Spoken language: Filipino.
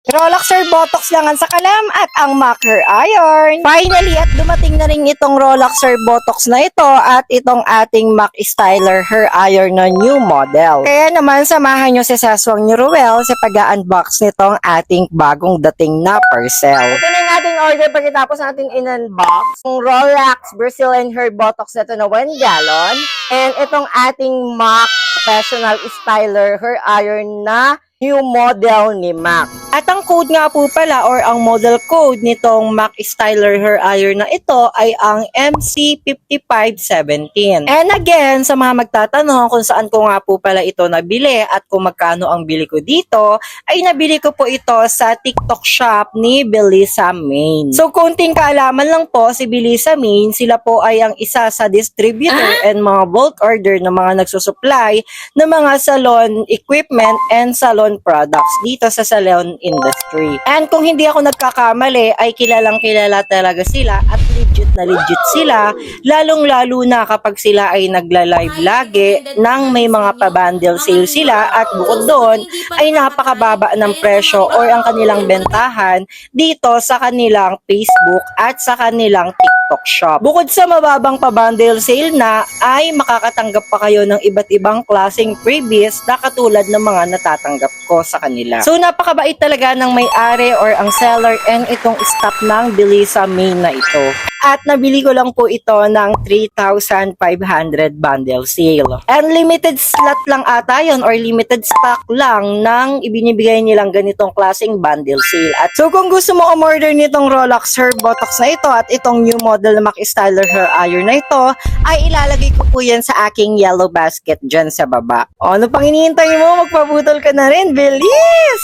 Rollaxer Botox lang ang sakalam at ang MAC Hair Iron. Finally, at dumating na rin itong Rollaxer Botox na ito at itong ating MAC Styler Hair Iron na new model. Kaya naman, samahan nyo si Saswang ni Ruel sa pag-unbox nitong ating bagong dating na parcel. Ito na yung ating order pagkatapos natin in-unbox. Yung Rollax Brazilian Hair Botox na ito na 1 gallon. And itong ating MAC Professional Styler Hair Iron na new model ni MAC. At ang code nga po pala or ang model code nitong MAC Styler Hair Iron na ito ay ang MC5517. And again, sa mga magtatanong kung saan ko nga po pala ito nabili at kung magkano ang bili ko dito, ay nabili ko po ito sa TikTok shop ni Belisa Main. So konting kaalaman lang po, si Belisa Main, sila po ay ang isa sa distributor and mga bulk order ng mga nagsusupply ng mga salon equipment and salon products dito sa salon industry. And kung hindi ako nagkakamali, ay kilalang kilala talaga sila at legit na legit sila, lalong-lalo na kapag sila ay nagla-live lagi nang may mga pa-bundle sale sila at bukod doon ay napakababa ng presyo or ang kanilang bentahan dito sa kanilang Facebook at sa kanilang TikTok shop. Bukod sa mababang pa-bundle sale na, ay makakatanggap pa kayo ng iba't ibang klaseng freebies na katulad ng mga natatanggap ko sa kanila. So napakabait talaga ng may-ari or ang seller and itong stock ng Belisa Main na ito. At nabili ko lang po ito ng 3,500 bundle sale. And limited slot lang ata yun or limited stock lang ng ibinibigay nilang ganitong klaseng bundle sale. At so kung gusto mo umorder nitong Rollax Hair Botox na ito at itong new model na MAC Styler Hair Iron na ito, ay ilalagay ko po yan sa aking yellow basket dyan sa baba. O ano pang hinihintay mo? Magpabutol ka na rin, bilis!